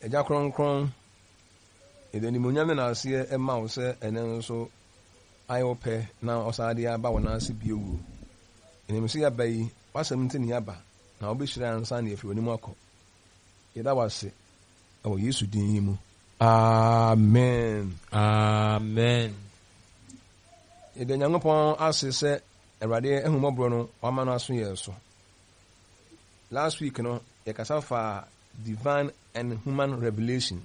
Eja kronkron edeni munyame na ase e ma wo se ene nso ayope na osade aba wona ase biewu enim se yabai wasem ntini yaba na obehira ansa na efi onim akọ yeda wase o Yesu din yimu amen Amen. ede Nyankopon ase se Awurade ehumobro no wama no aso yeso. Last week no yakasa fa divine and human revelation.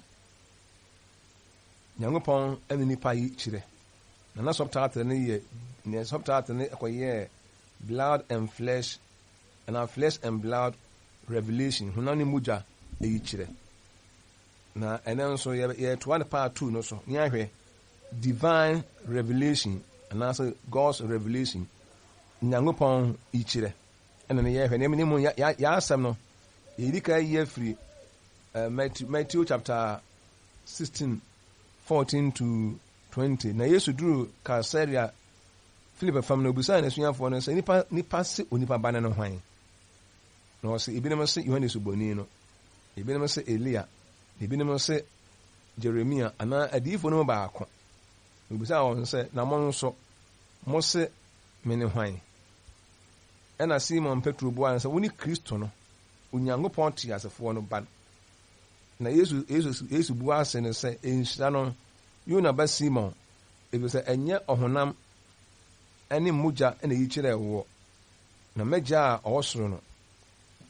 Nyankopon ene nipa yi kire na subtitle ne ye ne subtitle ne ekoye blood and flesh and our flesh and blood revelation hunani muja e kire na ene nso ye to one part 2 no so ni ahwe divine revelation and also God's revelation Nyankopon yi kire ene ne ye hwe ne mu ya asem no ye dika ye free Matthew chapter 16:14 to 20. Na Yesu duru Caesarea Philip fam no busa na suafo no se nipa se onipa bana no hwan. No se ibinem se Yohane Suboni no. Ibinem se Elia. Ibinem se Jeremia ana adifo no ba akọ. Busa won se na mo nso mo se mene hwan. Ena Simon Petro bo an se woni Kristo no. Onyankopɔn te asefo no ban. Na Yesu bu ase ne se enhyira no Yona ba Simon ebi se enye ohonam ene muja ene yi kire wo na meja a ɔwosoro no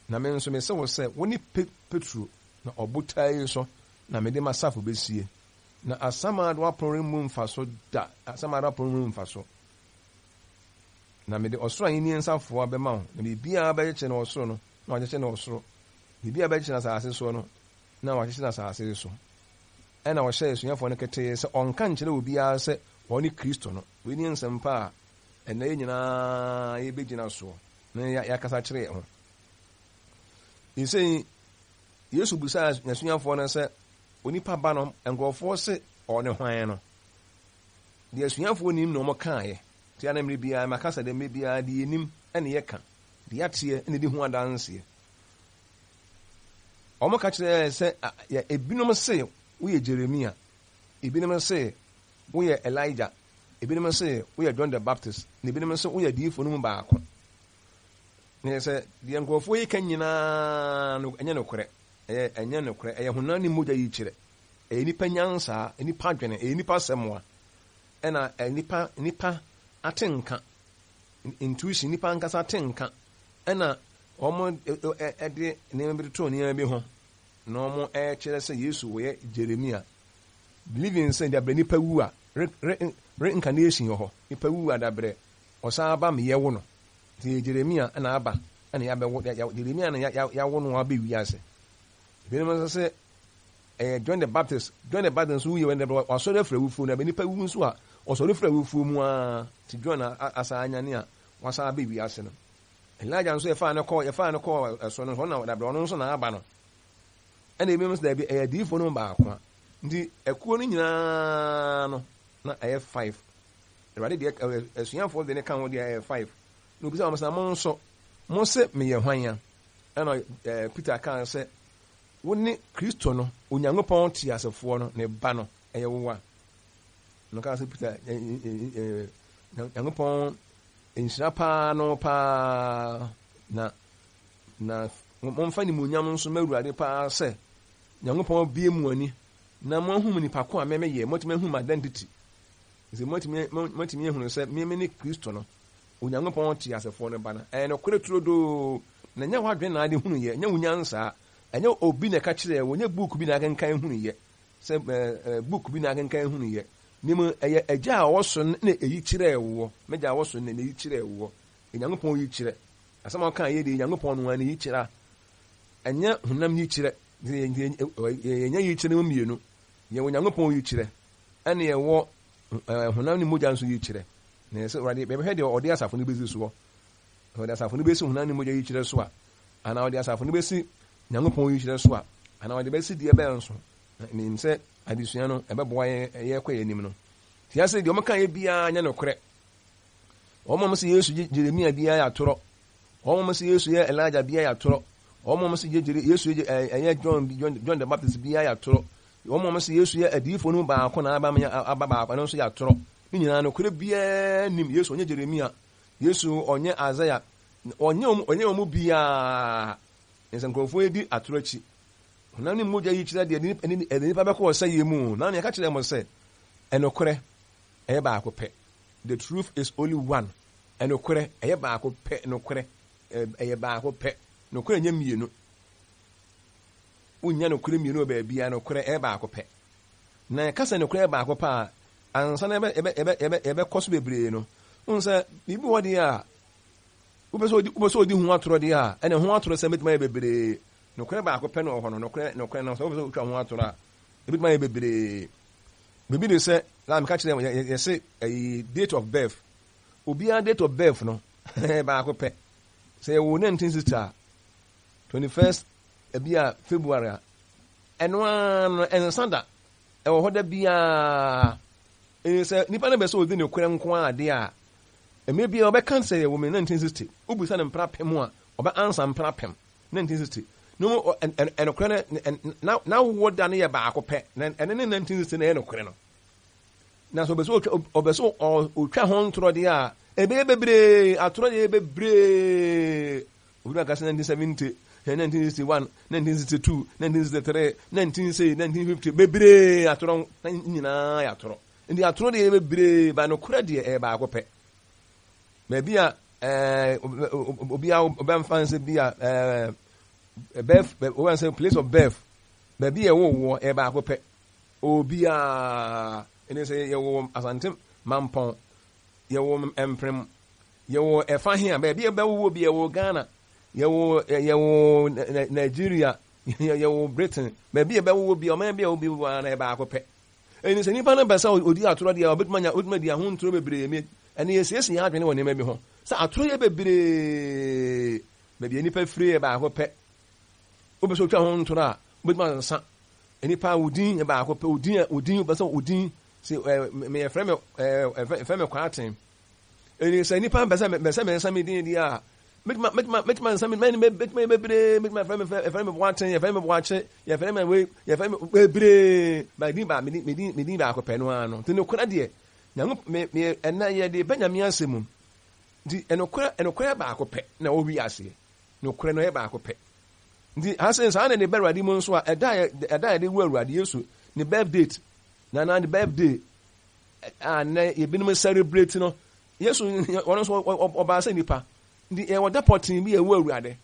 na me nso me se wo se woni Petro na obutai so na me de masafo besie na asamado aporo mu mfaso da asamado aporo mu mfaso na me de osoro anyi nsafo abema ho na bibia ba yeche na osoro no na wajeche na osoro bibia ba yeche na asase so no na wajeche na asase so ena wo hye sunyafo no kete se onka nkyere obi a se woni Kristo no we ni nsempa a ena nyina ye begina so na ya kasa kyere ho ise Yesu busa na sunyafo no se onipa ba no engofo se one hwan no de sunyafo nim no mo kaaye ti ana mri bia makasa de me bia de enim ene ye ka de atie ene de hu adanse omo ka kyere se ya ebinom se we Jeremia, ebinom say we Elijah, ebinom say we John the Baptist, ebinom say we difo no ba akọ. Ne say de nkofo yi kan nyina no enye no kore. Enye no kore, hunani moja yi kire. Nipa nyansa, nipa dwene, nipa semwa. Ena nipa atenka. Intuition nipa nkasa atenka. Ena omo de ne mbi to ne bi ho. No mo kire se Yesu we Jeremia believing say da bre nipa wu a reincarnation yo ho nipa wu a da bre osa aba me ye wo no ti Jeremia na aba na ya be wo Jeremia na ya wo no aba wi ase be no say John the Baptist wu ye when the oso re fra wu fu na be nipa wu nso a oso re fra wu fu mu a ti John asa anya ne a wasa aba wi ase no Elijah nso ye fa na call so no na da bre ono nso na aba no ene ebi must there be a difo no ba akwa ndi ekuo no nyina no na 5 Awurade de asuafo de ne kan wo de 5 no bi say mo sa mo nso mo se me ye hwan ya ena Peter kan se woni Kristo no Onyankopɔn ti asefo no ne ba no eye wowa no ka se Peter Onyankopɔn enhyira pa no pa na mo mfa ni mo nyam nso mawurade pa se Nyankopɔn bie mu ani na mo hu nipa ko a meme ye motime hu identity ze motime hu se meme ni Kristo no Onyankopɔn ti asefo no bana no kore turodo na nya wadwen na ade hunu ye nya wunyansa enya obi na ka kire wo nya book bi na kan hunu ye se book bi na kan hunu ye nim eye agya a woso na eyi kire wo meja woso na eyi kire wo Nyankopɔn yi kire asama kan ye de Nyankopɔn no ani yi kire enya hunam yi kire enya yi kire mu mienu ye Onyankopɔn yi kire ene ye wo hunam ni moja nso yi kire na se urade be he de ode asafo no bezi so ode asafo no bezi hunam ni moja yi kire so a ana ode asafo no bezi Nyankopɔn yi kire so a ana ode bezi de be nso ni se adisua no ebeboa ye kwa yenim no ti ase de o maka ye bia nya no kore o mo se Yesu Jeremia bia ya toro o mo se Yesu ye Elijah bia ya toro Omo se jere Yesu eye John the Baptist bia ya toro. Omo se Yesu ye adifo no ba akọ na aba ba no so ya toro. Ni nyina no kure bia nim Yesu onye Jeremia. Yesu onye Isaiah. Onye omu bia. Nse nkrofo edi atoro chi. Na ni moja yi kire de ni pa be ko se yemu. Na ni ka kire mo se enokore eye ba akọ the truth is only one. Enokore eye ba akọ pe enokore eye ba akọ pe. Nokore nya mienu. Unya nokore mienu ba bia nokore eye ba akọ pe. Na ka se nokore ba akọ pa ansa na ebe koso bebre no. Unsa bibi wodi a ubeso odi hu atoro de a ene hu atoro se metima bebre nokore ba akọ pe no ho no nokore no so ubeso twa hu atoro a ebitima bebre bibi de se la me ka kire ye se a date of birth obi a date of birth no ba akọ pe se wo 1960 21st ebia February eno an ensanda e wo hoda bia se nipa na be so odi ne kwere nko ade a maybe obe kan say ye woman 1960 obusa ne mpra pem a obe answer mpra pem 1960 no eno kwere na wo da ne ye ba akopɛ na ene 1960 na eno kwere no na so obe so otwa ho ntoro de a ebe bebre atoro de bebre obi na kase 1970 1961 1962 1963 1950 bebre atoro nyina ya atoro ndi atoro de bebre ba no kura de e ba akopɛ maybe obi a fancy bia birth we say place of birth maybe e wo e ba akopɛ obi a ene say ye wo Asante Mampon ye wo Emprem ye wo efa hia maybe e ba wo bi ye wo Ghana ye wo Nigeria ye wo Britain maybe e ba wo bi o man bi obi wa na e ba akopɛ ene say nipa na ba sa odi atoro de obetuma dia ho ntoro bebre me ene yesiesi ya adwene woni ma bi ho sa atoro ye bebre be nipa free e ba akopɛ obeso twa ho ntoro a obetuma nsa enipa odin e ba akopɛ odin be so odin se me ye frame Kwarteng ene say nipa be se me nsa me din di a metma nsa me bebre metma frame Kwarteng ye frame Kwarteng ye frame bebre ba din ba akopɛ no ano tino kura de nyango me ena ye de Benjamin asemu di enokora ba akopɛ na o wi ase nokora no ye ba akopɛ di hasen sa na ne berwade mu nso a eda de wu awurade Yesu ne birthday na the birthday na ye binum celebrate no Yesu wono so oba ase nipa di e woda potin bi e wu awurade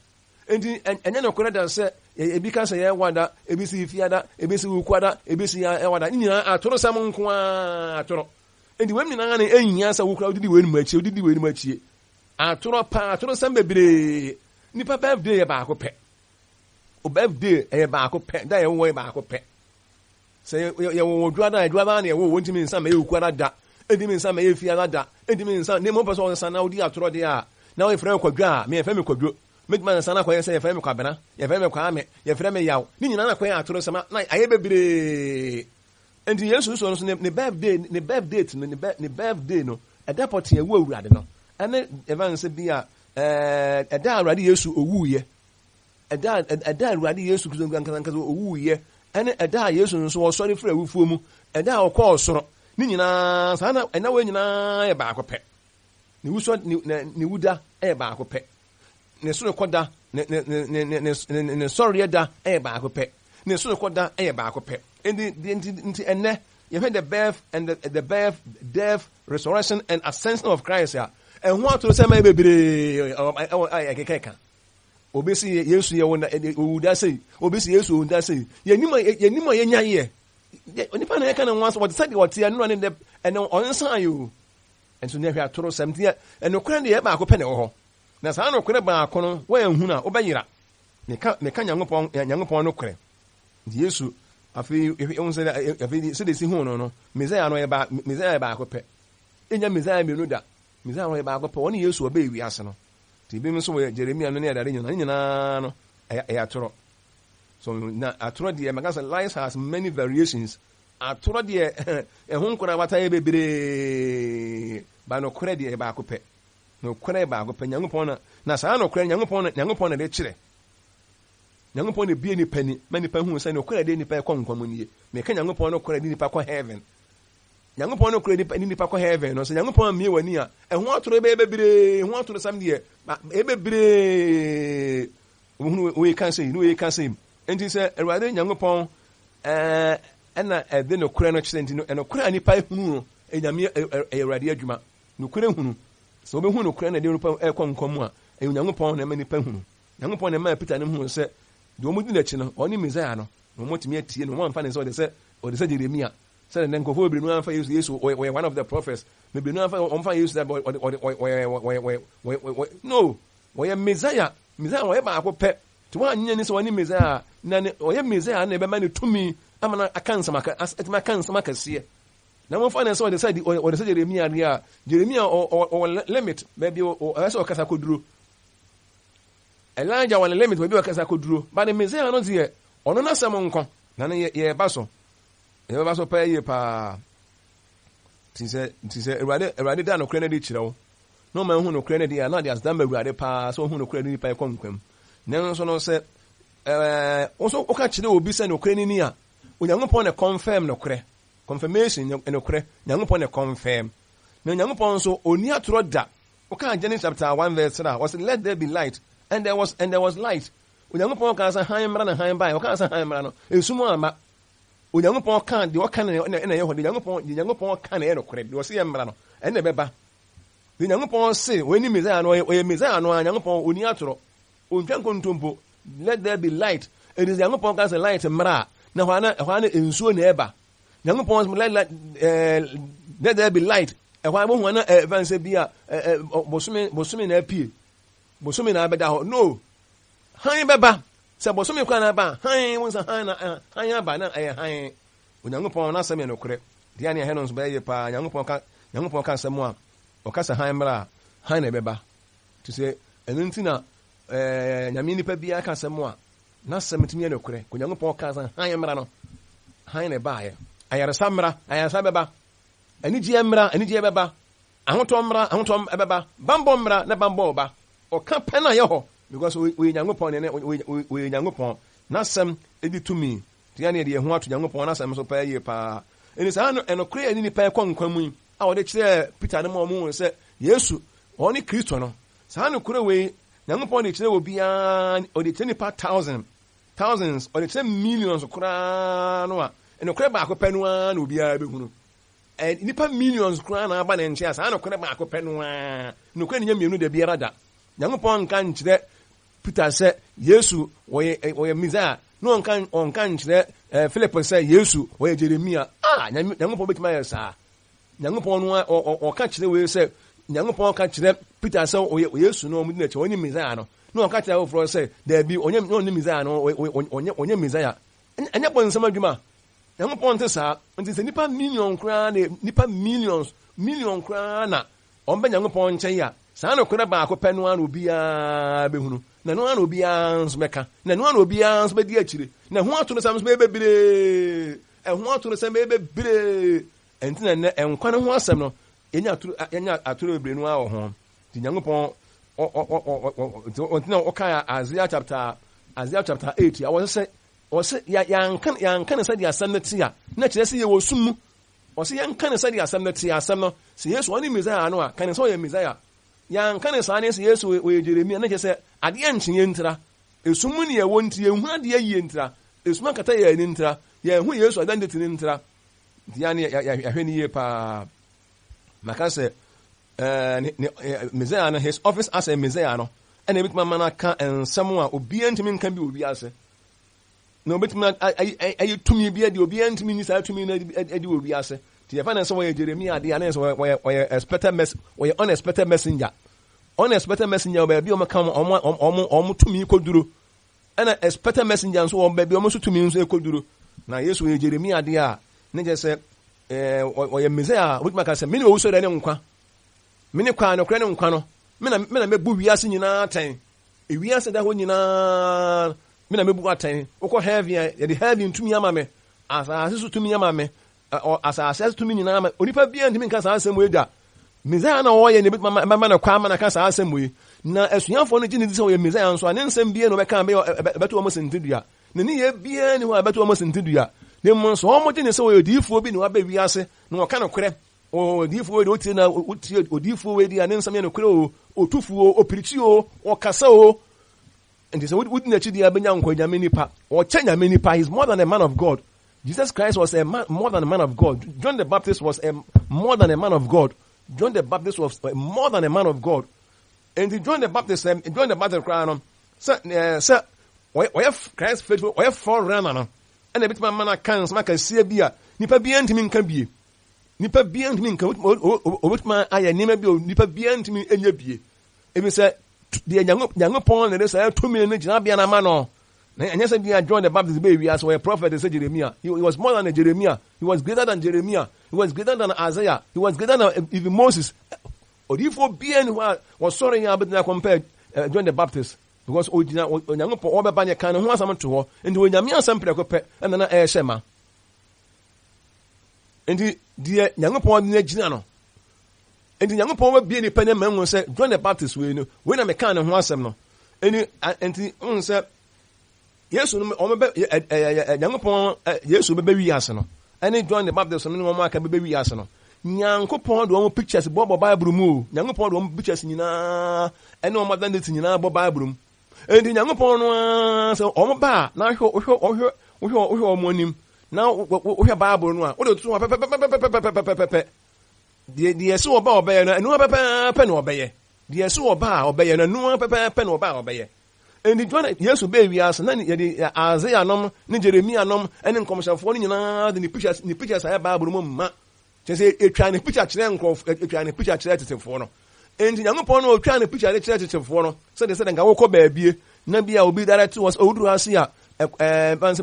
enti enye nokora da se ebi ka se ye wada ebi si fiada ebi si wukwada ebi si ya wada nyina atoro sam nko a atoro enti wem nyina na enyia sa wukura odidi we nu machie atoro sam bebre nipa birthday ye ba akopɛ o birthday e ba akopɛ da ye wo ye ba akopɛ se ye wo dwada na ye wo ntimi nsa ma ye wukura da edimi nsa ma ye fiada da edimi nsa ne mo person nsa na odi atoro de a na wo frɛ Kwadwo a me frɛ me Kwadwo medman nsa na kwɛ se ye frɛ me Kwabena ye frɛ me Kwame ye frɛ me Yaw ni nyina na kwɛ atoro sama na aye bebre enti Yesu so no ne birthday no edapot ye wo awurade no ene evans bia eda awurade Yesu owuye eda awurade Yesu kuzo nkankan owuye ene eda Yesu nso wo sori fra awufuo mu eda okọ osoro ni nyina sa na ena we nyina ye ba akopɛ ni wuso ni wuda e ba akopɛ ne soro koda ne sori da e ba akopɛ ne soro koda e ba akopɛ enti enne you heard the birth and the birth, death, resurrection and ascension of Christ ya and what to say my bebre keka obesi Yesu ye wona uda say obesi Yesu unda say yenima yenya ye onipa na yeka na wanso what say what ye no ne and onsan you and so ne hwa toro samtia and okran de ye ba akopɛ ne ho na sa na okran ba akono wa ehunu a obeyira ne ka Nyankopɔn no kore Yesu afi ehun se de si hu no Messiah no ye ba akopɛ enya Messiah me no da Messiah no ye ba akopɛ woni Yesu oba ewi ase no ti bi so Jeremia no ne adare nyina no atoro so na atoro de magasa life has many variations atoro de ehun kora wata ye bebre ba no kora de ba akopɛ no kora ba akopɛ Nyankopɔn na sa no kora Nyankopɔn na de kire Nyankopɔn ne bie nipa ni ma nipa hu sɛ no kora de nipa kɔ nkwa mu nie me ka Nyankopɔn no kora de nipa kɔ heaven Nyankopɔn no kora de nipa kɔ heaven no so Nyankopɔn mie wani a ɛho atoro bebre ho atoro sam de bebre we kan say enti sɛ Awurade Nyankopɔn ɛna ɛde no kora no kyerɛ enti no ɛno kora nipa hunu no enyame Awurade adwuma no kora hunu so obehu no kora na de nipa ɛkɔ nkwa mu a Nyankopɔn na ma nipa hunu Nyankopɔn na ma Peter ne hu sɛ de omo di n'akyi no ɔne Mesaia no no mo tumi atie no mo amfa ne sɛ ɔde sɛ Jeremia sɛ ne nkɔfo bebree no amfa Yesu wɔyɛ one of the prophets bebree no amfa Yesu that no wɔyɛ Mesaia wɔyɛ baako pɛ to wanyɛ ne sɛ wɔne Mesaia na ne ɔyɛ Mesaia na ɛbɛma ne tumi ama na aka nsɛm akɛseɛ na mo fa ne sɛ ɔde sɛ Jeremia de a Jeremia ɔ limit baabi ɔyɛ sɛ ɔkasa koduro Elijah wale limit webi wakasa koduro ba ne Mesaia no de ono na sem nko na ne ye ba so pa ye pa tise Awurade da no kra na de kirewo no ma hu no kra na de na de asdam Awurade pa so hu no kra ni pa e konkwam ne so no se oso oka kire obi se no kra ni a Onyankopɔn na confirm no kra confirmation no kra Nyankopɔn na confirm na Nyankopɔn so oni atoro da oka Genesis chapter 1 verse 3 was let there be light and there was light. Onyankopɔn ka sa han mra na han bai. O ka sa han mra no. Esumu ama. Onyankopɔn ka de o ka na ye ho de Onyankopɔn ka na ye no kore. De o se ye mra no. Ene beba. De Onyankopɔn se we ni Mesaia no ye Mesaia no Onyankopɔn oni atoro. Ontwan kontompo. Let there be light. It is Onyankopɔn ka sa light mra na hwa na ensuo na eba. Onyankopɔn let there be light. E hwa bo hu na events bia bosome na apie. Bosome na abeda ho no han beba se bosome kwa na ba han won sa han na han aba na han Onyankopɔn na asɛm no korɛ dia ne henon so ba ye pa Nyankopɔn ka asɛm a o ka sa han mra han na beba to say enu ntina nyame nipa bia ka asɛm a na asɛm timi no korɛ Onyankopɔn ka sa han mra no han na ba ye ayaresa beba anigye beba ahotɔ beba bambɔ mra na bambɔ ba Oka pena yeho because we Nyankopɔn na sem edi tumi tia ne de ho ato Nyankopɔn na sem so pa ye pa eni sa no eno kre ani ni pa kɔ nkwa mu a wo de kyerɛ Peter ne mo sɛ Yesu ɔne Kristo no sa no kre we Nyankopɔn de kyerɛ obi a ɔde kyerɛ nipa thousands ɔde kyerɛ millions kra no a eno kre ba akɔ pɛ no a na obi a be hunu nipa millions kra na aba ne nkyɛ sa no kre ba akɔ pɛ no a no kre ne nya mienu de biara da Nyankopɔn kan kyerɛ Peter sɛ Yesu wɔyɛ Mesaia no onkan kyerɛ Philip sɛ Yesu wɔyɛ Jeremia Nyankopɔn betima yɛ saa Nyankopɔn no ɔka kyerɛ we sɛ Nyankopɔn ka kyerɛ Peter sɛ ɔyɛ Yesu no ɔmo di n'akyi ɔnyɛ Mesaia no ɔka kyerɛ wɔfrɔ sɛ dabi ɔnyɛ Mesaia no ɔnyɛ Mesaia ɛnyɛ bɔ nsɛm adwuma Nyankopɔn te saa nti sɛ nipa million koraa na ɔmbɛ Nyankopɔn nkyɛn a saa no kora ba akɔ pɛ no ana obiara behunu na no ana obiara nso bɛka na no ana obiara nso bɛdi akyire na ho ato no sam nso bɛbebree enti na nkwa no ho asɛm no yenya atoro bebree no a wɔ ho ti Nyankopɔn ɔntina ɔka Isaiah chapter 8 a wɔsɛ yanka ne sɛ de asɛm no te a na kyerɛ sɛ yɛwɔ sum mu ɔsɛ yanka ne sɛ de asɛm no te asɛm no sɛ Yesu ɔne Mesaia no a ka ne sɛ ɔyɛ Mesaia yanka ne saa ne sɛ Yesu wɔyɛ Jeremia na kyerɛ sɛ adeɛ nkyeɛ ntira esum mu ne yɛwɔ nti yɛhu adeɛ yie ntira esum akata yɛ ani ntira yɛhu Yesu identity ne ntira dia ne yɛhwɛ ne yie paa maka sɛ Mesaia no his office as a Mesaia no ɛna ebituma mana ka nsɛm a obiara ntumi nka bi obi ase na obituma ayi tumi bi adi obiara ntumi ni saa tumi na adi obi ase ti yɛfa ne sɛ wɔyɛ Jeremia ade ana sɛ wɔyɛ unexpected messenger baabi ɔmo ka ɔmo tumi koduro ɛna expected messenger nso wɔ baabi ɔmo nso tumi nso koduro na Yesu wɔyɛ Jeremia ade a ne kyerɛ sɛ wɔyɛ Mesaia obituma ka sɛ mene owu sɔre ne nkwa mene kwa no kora ne nkwa no mena mebu wiase nyinaa atɛn ewiase da hɔ nyinaa mena mebu atɛn wokɔ heaven yɛde heaven tumi ama me asase so tumi ama me asase tumi nyinaa ama onipa bia ntimi nka saa asɛm wei da Mesaia na wɔyɛ ne bit mama na kwa ama na ka saa asɛm wei na asuafo no gine di sɛ ɔyɛ Messiah nso ane nsɛm bie no bɛka bɛto ɔmo sentidua ne ne yɛ bie ne hɔ a bɛto ɔmo sentidua ne mo nso ɔmo gine sɛ ɔyɛ odiyifoɔ bi ne waba wiase na wɔka no korɛ odiyifoɔ de otie na otie odiyifoɔ we di ane nsɛm yɛ no korɛ otufuo opirikyi ɔkasa nti sɛ wodi n'akyi di abɛnya nkwa nyame nipa ɔkyɛ nyame nipa. He's more than a man of God. Jesus Christ was more than a man of God. John the Baptist was more than a man of God. John the Baptist was more than a man of God. And John the Baptist cry no sɛ ɔyɛ Christ faithful ɔyɛ forerunner no ɛna ebi tuma mana kan sɛ maka sie bi a nipa bi ntumi nka bie nipa bi ntumi nka obetuma ayɛ nneɛma bi nipa bi ntumi enya bie ebi sɛ deɛ Nyankopɔn na de sɛ tumi no gyina bia na ma no na ɛnyɛ sɛ bia John the Baptist be wi as a prophet sɛ Jeremiah. He was more than a Jeremiah. He was greater than Jeremiah. He was greater than Isaiah. He was greater than even Moses. Odifo bia ni wa was sorry ya betna compare John the Baptist because Nyankopɔn ɔbɛba ne kan ho asɛm to hɔ nti onyame asɛm prɛko pɛ ɛna na ɛhyɛ ma nti deɛ Nyankopɔn ne gyina no nti Nyankopɔn ba bia ni pɛ ne ma hu sɛ John the Baptist we no we na me kan ne ho asɛm no nti hu sɛ Yesu no ɔmɛbɛ Nyankopɔn Yesu bɛbɛ wi ase no ɛne John the Baptist no ɔmɔ aka bɛbɛ wi ase no Nyankopɔn de ɔmɔ pictures bɔ Bible mu Nyankopɔn de ɔmɔ pictures nyinaa ɛne ɔmɔ identity nyinaa bɔ Bible mu enti Nyankopɔn no sɛ ɔmɔ ba na hwɛ ɔmɔ anim na wohwɛ Bible no a wode to pɛpɛpɛpɛpɛpɛpɛ deɛ sɛ ɔba ɔbɛyɛ no ɛno pɛpɛpɛ na ɔbɛyɛ deɛ sɛ ɔba ɔbɛyɛ no ɛno pɛpɛpɛ na ɔba ɔbɛyɛ enti John Yesu be wiase na yɛde Isaiah nom ne Jeremiah nom ɛne nkɔmhyɛfoɔ no nyinaa de ne pictures ayɛ Bible mu ma kyɛ sɛ etwa ne picture kyerɛ etwa ne picture kyerɛ tetefoɔ no enti Nyankopɔn no otwa ne picture kyerɛ tetefoɔ no sɛde nka wokɔ baabie na bia obi direct was owuduru ase a vanse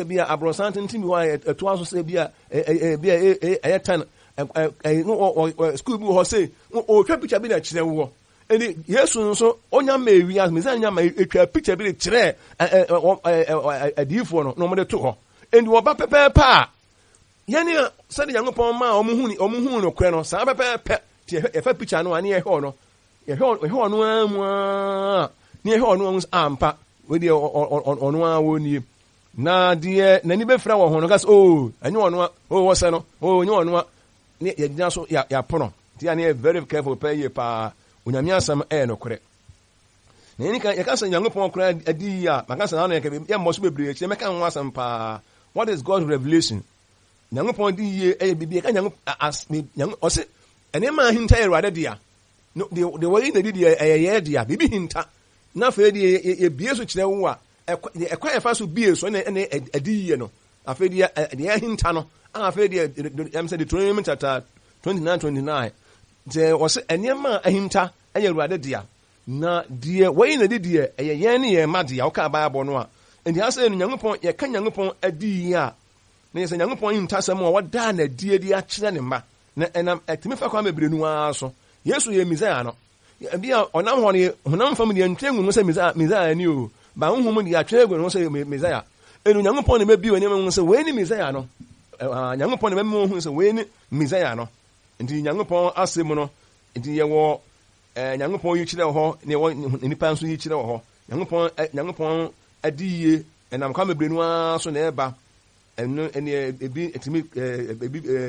bia abrosan tintim hɔ a ɛtoa so sɛ bia ɛyɛ 10 school bi hɔ sɛ otwa picture bi na kyerɛ wo eni Yesu nso onya ma ewi as me nya ma etwa picture bi kyerɛ adiifoɔ no na ɔmo de to hɔ eni wɔba pɛpɛɛpɛ a yɛne sɛde Nyankopɔn ma ɔmo hu no korɛ no saa pɛpɛɛpɛ ti ɛfa picture no ani ɛhɔ no ɛhɔ no amu ni ɛhɔ no ampa we de ɔno a wɔnie na deɛ nani bɛfra wɔ ho no gas ɛnyɛ ɔno a wɔsɛ no ɛnyɛ ɔno a ne yɛgyina so yɛapono ti ani very careful pɛ yie paa onyame asɛm ɛyɛ no korɛ na yɛka sɛ Nyankopɔn korɛ adi a maka sɛ na yɛ mmɔ so bebree kyerɛ mɛka ho asɛm paa. What is God's revelation? Nyankopɔn di yie ɛyɛ bibi ɛka Nyankopɔn ɔse ɛnɛma hinta yɛ Awurade dia no de wɔyi na di deɛ ɛyɛ dia bibi hinta na afei deɛ yɛbie so kyerɛ wo a ɛkwan yɛfa so bie so ɛne adi yie no afei deɛ hinta no afei deɛ ɛm sɛ Deuteronomy chapter 29 deɛ wɔse ɛnɛma ahinta ɛyɛ Awurade dia na deɛ wɔyi na di deɛ ɛyɛ yɛn ne yɛn ma dia woka Bible no a nti asɛ no Nyankopɔn yɛka Nyankopɔn adi yie a na yɛsɛ Nyankopɔn yi ntasɛm a wɔdaa na die di akyerɛ ne mma na ɛnam ɛtumi fa kwa bebree nu ara so Yesu yɛ Messiah no bi a ɔnam hɔ ne honam fam deɛ ntwe ngu no sɛ Messiah ni o ba honhom deɛ atwere gu no sɛ Messiah ɛnu Nyankopɔn ne bɛbi wɔ ne mu sɛ wei ni Messiah no Nyankopɔn ne bɛbi mu sɛ wei ni Messiah no nti Nyankopɔn asɛm no nti yɛwɔ Nyankopɔn yi kyerɛ hɔ ne wɔ nipa nso yi kyerɛ hɔ Nyankopɔn adi yie ɛnam kwa bebree nu ara so na ɛba ɛno ɛne ebi etimi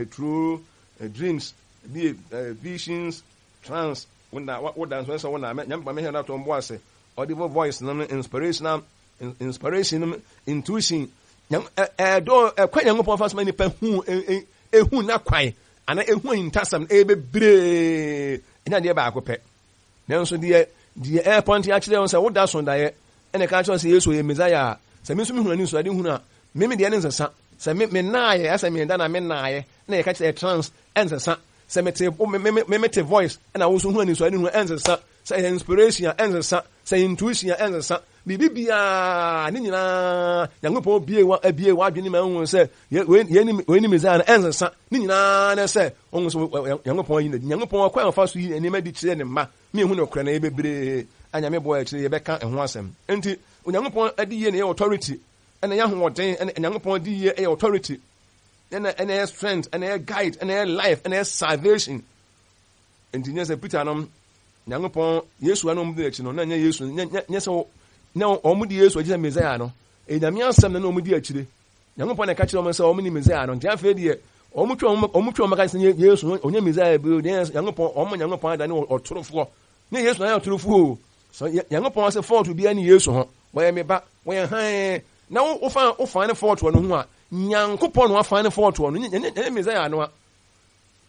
true dreams bi visions trance what dance when someone na nyamba me hear that on boy say audible voice no inspiration intuition do kwa Nyankopɔn fa so mani pa hu ehu na kwai ana ehu intasam bebre ina de ba akopɛ nanso de airport ya kyerɛ sɛ woda so dae ɛne ka kyerɛ sɛ Yesu yɛ Messiah sɛ me so me hu ani so ade hu na me de ne nsesa sɛ me naaye asɛ me da na me naaye na yɛ ka kyerɛ trans ensesa sɛ me te voice ɛna wo so hu ani so ade hu ensesa sɛ inspiration ensesa sɛ intuition ensesa bibia ne nyinaa Nyankopɔn bie wa adwene ma hu sɛ we ni Messiah na ensesa ne nyinaa na sɛ ɔhu so Nyankopɔn yi na Nyankopɔn kwa fa so yi enema di kyerɛ ne mma me hu ne okra na bebree anyame boy kyerɛ yɛbɛka ɛho asɛm enti Onyankopɔn adi yie na yɛ authority ɛna yɛ ahoɔden ɛna Nyankopɔn di yie ɛyɛ authority ɛna yɛ strength ɛna yɛ guide ɛna yɛ life ɛna yɛ salvation enti nyɛ sɛ Peter nom Nyankopɔn Yesu ano mu de akyi no na nya Yesu nya so na omudi Yesu agye Messiah no enyame asɛm na omudi akyire Nyankopɔn na ka kyerɛ ɔmo sɛ ɔmo ni Messiah no ntia fe de ɔmotwe maka sɛ Yesu onye Messiah bi Nyankopɔn ɔmo Nyankopɔn ada ne ɔtorofo ne Yesu na ɔtorofo so Nyankopɔn sɛ fault bi ani Yesu ho wɔyɛ me ba wɔyɛ han na wo fa ne fault no ho a Nyankopɔn no afa ne fault no nye Messiah no a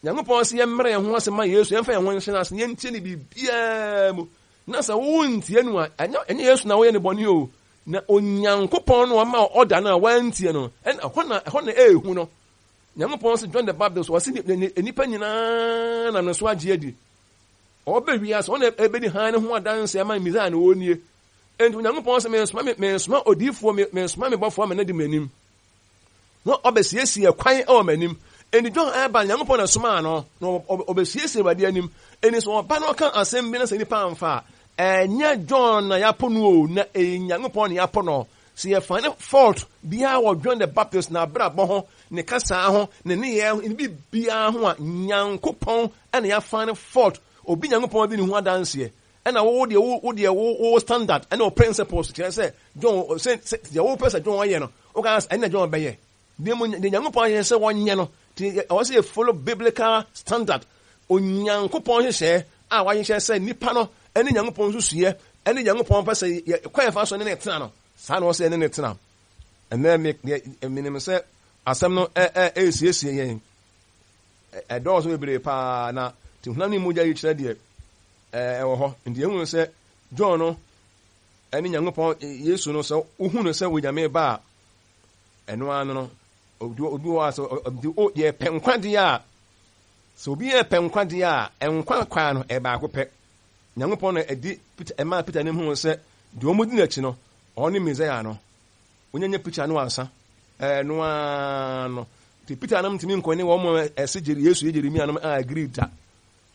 Nyankopɔn sɛ yɛmmrɛ yɛn ho asɛm ma Yesu yɛmfa yɛn ho nhyɛ ase yɛntie ne biribiaa mu na sɛ wontie no a ɛnyɛ Yesu na woyɛ ne bɔne o na Onyankopɔn no ama ɔda no a wantie no ɛhɔ na ɛhu no Nyankopɔn sɛ John the Baptist wɔse nnipa nyinaa na no so agye adi ɔbɛ wiase ɔna ɛbɛdi han ne ho adanse ama Messiah na wɔnie enti Nyankopɔn sɛ mensoma odiyifoɔ mensoma me bɔfoɔ ma no di m'anim na ɔbɛsiesie kwan ɛwɔ m'anim eni John eba Nyankopɔn na soma no na obesiesie wade anim eni so ɔba no ka asɛm bi na sɛ nipa amfa ɛnyɛ John na yapo no o na Nyankopɔn na yapo no sɛ yɛfa ne fault bia wɔ John the Baptist na abrabɔ ho ne kasa ho ne yɛ bi bia ho a Nyankopɔn ɛna yafa ne fault obi Nyankopɔn bi ne ho adanseɛ ɛna wo standard ɛna wo principles kyerɛ sɛ John sɛ yɛ wo pɛ sɛ John ɔyɛ no wo ka ɛna John bɛyɛ de Nyankopɔn yɛ sɛ wɔnyɛ no I was a follow biblical standard. Onyankopɔn hyehyɛ a wahyehyɛ sɛ nipa no ɛne Nyankopɔn susuɛ ɛne Nyankopɔn pɛ sɛ kwan fa so ne tena no saa na wɔsɛ ne tena ɛnɛ me nim sɛ asɛm no ɛsiesie yɛn ɛdɔɔso bebree paa na te hunam ne mogya yi kyerɛ deɛ ɛwɔ hɔ nti ehunu sɛ John no ɛne Nyankopɔn Yesu no sɛ wohu no sɛ wonyame ba a ɛno ano no obi wa so ye penkwade a so obi ye penkwade a enkwa kwa no e ba ko pɛ Nyankopɔn na edi Peter ne hu sɛ de omudi na chi no ɔne Messiah no onyenye picture no ansa no ti Peter nam timi nkɔne wɔ mo ɛse Yesu Jeremia no agree ta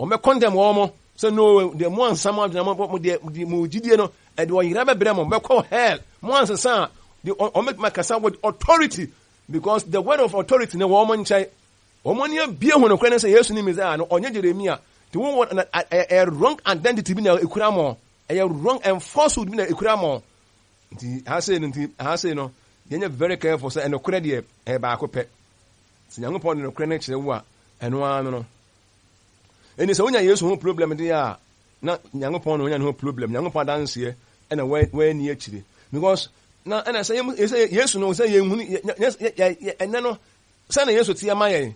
ɔmɛ condemn wɔ mo sɛ no de mo ansa mo adwena mo de mo gidie no e de ɔyira bɛbrɛ mo bɛkɔ hell mo ansa de ɔmɛ makasa with authority because the word of authority ne woman chai woman ye bie hu no kwene say Yesu ni Messiah no onye Jeremia the one what a wrong identity bi na ekura mo a wrong and falsehood bi na ekura mo nti ha say no yenye very careful say eno kure de e ba ko pe se Nyankopɔn no kure na kire wo a eno ano no eni se wonya Yesu ho problem de a na Nyankopɔn no wonya no problem Nyankopɔn danse e na we ni akire because na ana say Yesu no say yenhunu enne no say na Yesu tie mayen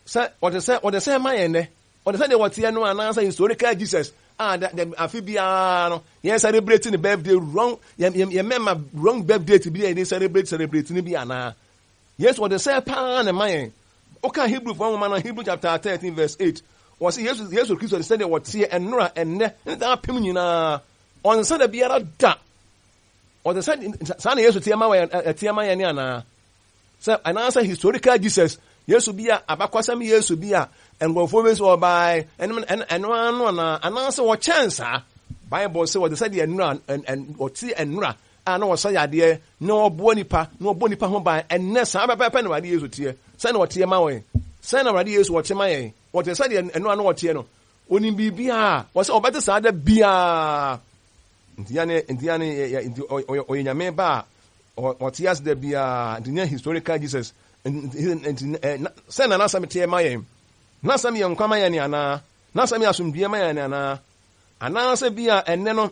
say what say mayen ne what say de what tie no ana say historical Jesus the afibia no ye celebrating the birthday wrong ye remember wrong birthday to be they celebrating bi ana yes what say pa na mayen okay Hebrew for man Hebrew chapter 13 verse 8 was Jesus Christ said what tie enra enne that pem nyina on say the biara da or the side sana Yesu tiama ya ni ana say anasa historical Jesus Yesu bia abakwasam Yesu bia engofo be so by eno na anasa wo chance Bible say what the side enura and what ti enura ana wo say ade na obo nipa ho by enne sa pepe na wade Yesu tie say na wo tiama we say na wade Yesu wo tiama ye what the side enura na wo tie no oni bibia wo say obete sa da bia Ndiane oyanyame ba otias de bia ndinya historical Jesus sɛ na sam tie mayen na sam ye nkwa mayen ni ana na sam ye asomdue mayen ni ana sɛ bia enne no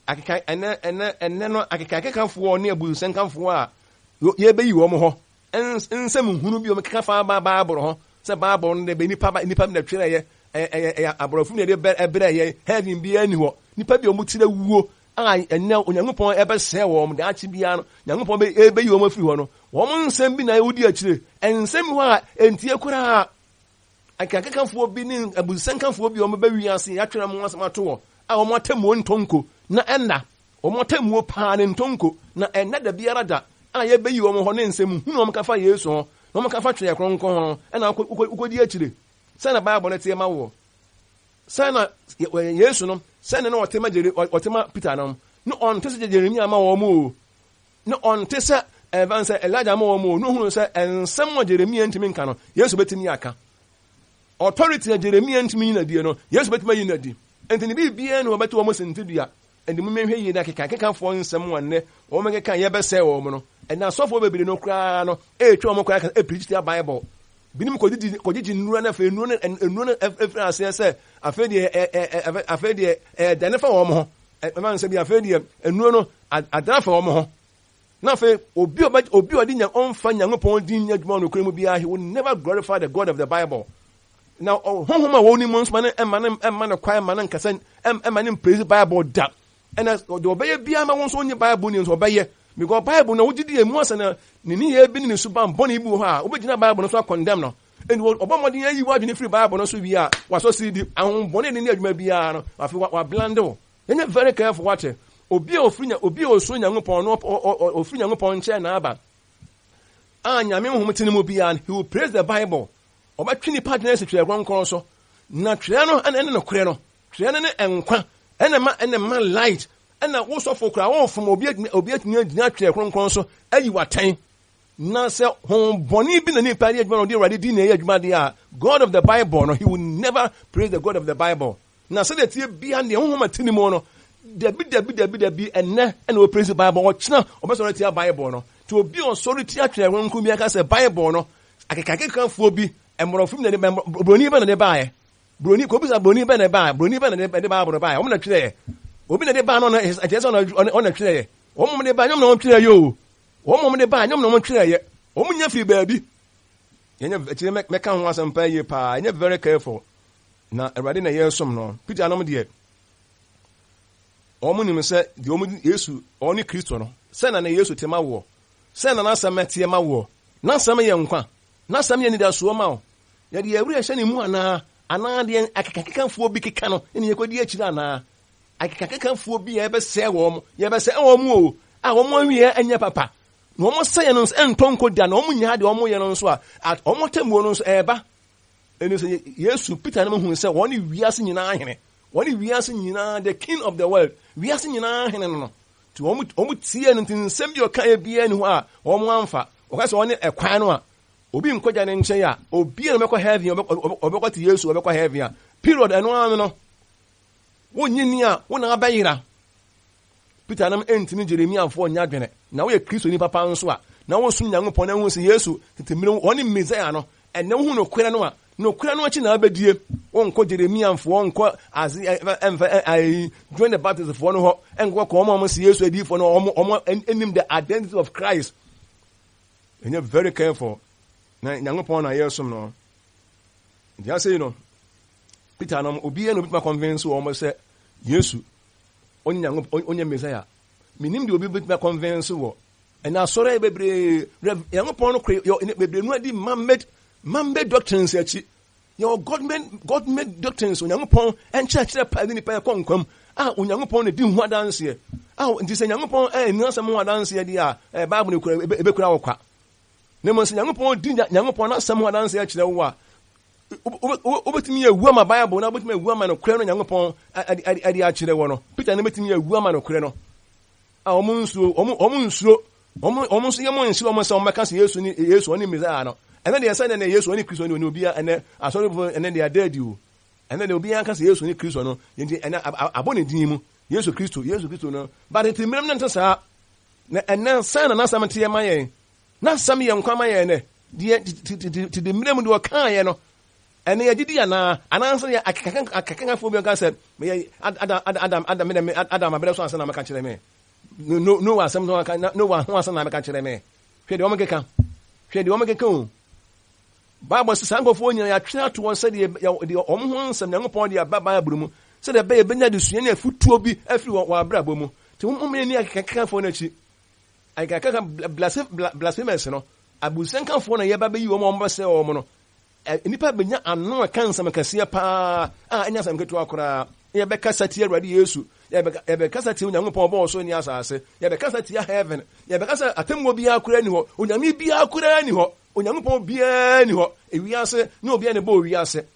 akeka enne no akekakefo ne abusenkamfo a ye beyi wo mo ho ensem hunu bi o mekeka fa ba Bible ho sɛ Bible no de be nipa na twere ye abrofu ne de ebre ye heaven bi ani ho nipa bi o mutire wuo a enne Onyankopɔn ebe sɛ wo mo de achi bia no Nyankopɔn be ebe yi wo mafiri ho no wo mo nsɛm bi na ewudi akyire ensɛm ho a entie kura akakanfo bi ne abusankanfo bi o mo ba wi ase ya twere mo asɛm ato wo a wo mo atamu ntonko na ɛnna wo mo atamu paa ne ntonko na ɛnna da biara da a ye be yi wo mo ho ne nsɛm hu no mo ka fa Yesu ho no mo ka fa twere kronkron ho ɛna ukodi akyire sɛ na Bible tie ma wo sɛ na Yesu no sɛ na ɔtema Peter no no on tese Jeremia ma wo mo no on tese Elijah ma wo mo no hu sɛ ensɛm wo Jeremia ntimi nka no Yesu betimi aka authority Jeremiah ntimi na die no Yesu betima yi na di enti ne bibia no obeto wo sentidua enti mo menhwe yi na keka fo nsem wonne wo mekeka ye bese wo mo no na sofo bebiri no kra no etwa mo kra e preach the Bible binim kodiji nnura na fe nnura na efra ase se afedi dane fa wo mo ho man se bi afedi nnura no adana fa wo mo ho na fe obi odi nya onfa Nyankopɔn din nya dwuma no kra mu bia he will never glorify the God of the Bible. Now honhom a woni mons man emma kwai man nkasa emma praise Bible da and as the obey bia ma won so onye Bible ni so obey because Bible na wogidi emu asana ni ye bi ni suban boni bu ha obegina Bible no so condemn no and obamodin ayi wadwene free Bible no so wi a waso si di ahon boni ni adwuma bia no afi wa blando enye very careful what obi oso Nyankopɔn no ofri Nyankopɔn nche na aba anya me hom tinimo bia he will praise the Bible obatwini partner se twa kronkron so na twa no ene no kore no twa ne enkwa ene ma light ena wo so fokra wo fom obi atnya gyina twa kronkron so ayi watan na se hon boni bi na ni pari adwuma no de ready di na ayi adwuma de a God of the Bible no he will never praise the God of the Bible na se de tie bia ne honhom atinimo no dabi ene we praise the Bible o china obeso tie Bible no to obi on sorry tie twa kronkron bi aka se Bible no akekakeka fuo bi emorofim na broni ba na de baaye broni ko bisa broni ba na baaye broni ba na de baaye baaye o na twere obi na de baaye no na agese on na twere o mo de baaye nyom na on twere yo o mo de baaye nyom na on twere ye o mo nya fi baabi yenye tire meka ho asampa ye pa yenye very careful na erade na yesom no Peter anom de o mo nim se de o mo Yesu o ni Kristo no se na Yesu tema wo se na samete ma wo na sam ye nkwa na sam ye ni da so ma o ye de awure hye ni mu ana de akekakekanfo bi keka no ni ye kwadi akira ana akekakekanfo bi ye be se wo mo ye be se wo mo o a wo mo wie anya papa na wo mo se ye no entonko da na wo mo nya de wo mo ye no so a wo mo tamuo no so eba eni se Yesu Peter na hu se wo ni wiase nyina ahene wo ni wiase nyina the king of the world wiase nyina ahene no to wo mo tie no tinsem bi o kan e bia ni ho a wo mo amfa o ka se wo ni ekwan no a obi nkoja ne nche ya obi na mekọ heaven obekọ ti Yesu obekọ heaven a period eno anu no wonyini a wona abayira Peter nam entimi Jeremia fo nya dwene na wo ye Kristo ni papa nso a na wo sum Nyankopɔn na hu se Yesu tetemire woni Messiah no ene hu no kwere no a no kwere no achi na abadie wo nko Jeremia fo nko as join the baptism fo no ho enko ko mo se Yesu adi fo no omo enim the identity of Christ and you're very careful. Na Nyankopɔn na yesom no dia say no Peter no obi e no bit ma convince wo mo say Yesu onye Messiah minim de obi bit ma convince wo and na sore bebre Nyankopɔn no bebre no adi man made doctrines achi your God made doctrines Nyankopɔn enchachire pa ni pa konkwam Nyankopɔn ne di hu adanse nti say Nyankopɔn ni asem hu adanse di a Bible ne kura ebekura wo kwa ne mo se Nyankopɔn di Nyankopɔn na asɛm ho danse akire wo a obetimi ewu ma Bible na obetimi ewu ma no kure no Nyankopɔn adi akire wo no Peter ne betimi ewu ma no kure no omo nsuo ye mo nsuo mo se o meka se Yesu oni Messiah no ene de yesa ne Yesu oni Kristo ni obi a ene asori ene de adadi o ene de obi an ka se Yesu oni Kristo no yenti ene abone din mu Yesu Kristo no but it mirem na ntasa na ene sana na samte ma yen na sam ye nkwa ma ye ne de de mirem de o kan ye no ene ye gidi ana ananso ye akakan fo bi kan se me Adam abere so asana maka kire me no asam no aka no wa ho asana maka kire me hwe de o mekeka o Bible says sankofo nyina ya twena to won se de o mo ho nsam Nyankopɔn de ababa abrumu se de be benya de sua ne afutuo bi afiri wo abrabo mu te mo me ni akakan fo na chi akaka blasphemous no abusenkan fo na ye ba be yi wo mo mbese wo mo no nipa benya ano kan sam kase pa anya sam ketu akora ye be kasa ti Awurade Yesu ye be kasa ti Nyankopɔn bo so ni asase ye be kasa ti heaven ye be kasa atemmo bi akora ni ho onyame bi akora ni ho Onyankopɔn bia ni ho ewiase ne obi ne bo wiase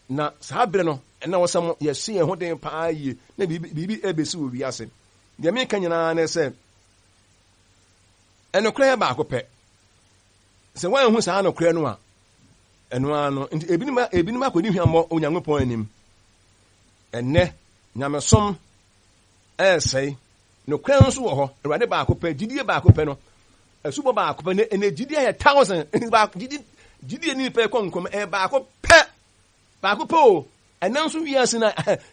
na sabre no na wosam ye se ye ho den pa ye na bibi ebesi wo wiase de me kan nyina na se enokra ba akopɛ se wan hu sa anokra no a eno ano nti ebinim akodi hwammo Onyankopɔn anim enne nyamesom ɛsɛe no kwan nso wɔ hɔ Awurade baako pɛ gidie baako pɛ no asubo baako pɛ ne gidie yɛ 1000 baako gidie ni pɛ konkom baako pɛ o ɛnan nso wiase na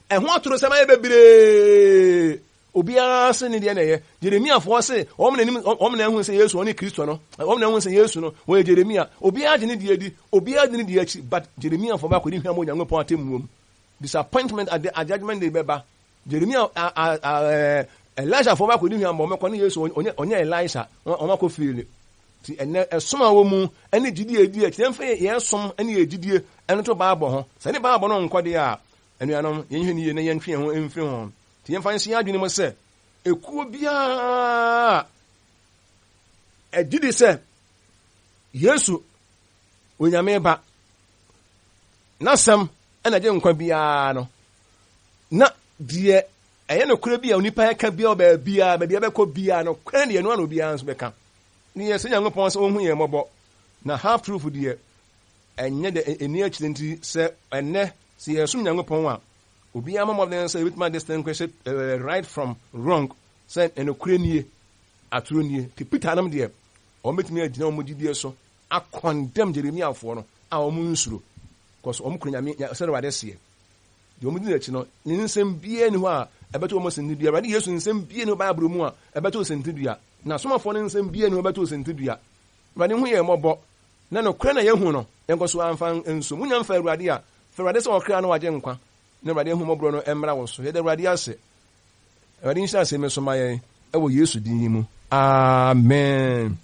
ɛho atoro sɛm ayɛ bebree obiara se ne deɛ na yɛ Jeremia fo se ɔmo na hu sɛ Yesu ɔne Kristo no ɔmo na hu sɛ Yesu no wɔyɛ Jeremia obiara de ne deɛ di obiara de ne deɛ akyi but Jeremia fo ba kɔ di hwam Onyankopɔn atemmuom disappointment at the judgment day beba Jeremia Elijah fo ba kɔ di hwam bɔ mekɔ ne Yesu ɔnyɛ Elisha ɔmo akɔ fiile ti ene esoma wo mu ene gidie edi akyi mfa ye som ene ye gidie ene to baabɔ ho sɛ ne baabɔ no nkɔde a anuanom yenhwe ne ye na yenhwe ho emfiri ho ti yemfa nsi adwene mo sɛ ekuo bia agidi sɛ Yesu onyame ba na sam ena gye nkwa bia no na die ɛyɛ no kura bia onipa yɛka bia ɔba bia ba bia bɛkɔ bia no kwan de no ano bia nso bɛka ni yɛ sɛ Nyankopɔn sɛ ohun yɛ mɔbɔ na half truth deɛ ɛnyɛ de eni akyire nti sɛ ɛnɛ sɛ yɛsom Nyankopɔn a obi ama mɔden sɛ ebituma distinguish right from wrong sɛ enokure nie atoro nie ti Peter nam deɛ ɔmetumi agyina ɔmo gidie so akɔndem Jeremia afo no a ɔmo nsuro kɔso ɔmo kura Nyame sɛ Awurade seɛ deɛ ɔmo di n'akyi no ne nsɛm bie ni hɔ a ɛbɛto ɔmo sɛnti dua Awurade Yesu nsɛm bie ni hɔ Bible mu a ɛbɛto sɛnti dua na somafo ne nsɛm bie ni hɔ ɛbɛto sɛnti dua Awurade ho yɛ mɔbɔ na no kura na yɛhu no yɛnkɔ so amfa nso munya mfa Awurade a fa Awurade sɛ ɔkra no wagye nkwa na Awurade hu mɔbɔ no ɛmmra wo so yɛde Awurade ase Awurade nhyira asɛm so ma yɛn ɛwɔ Yesu din mu amen.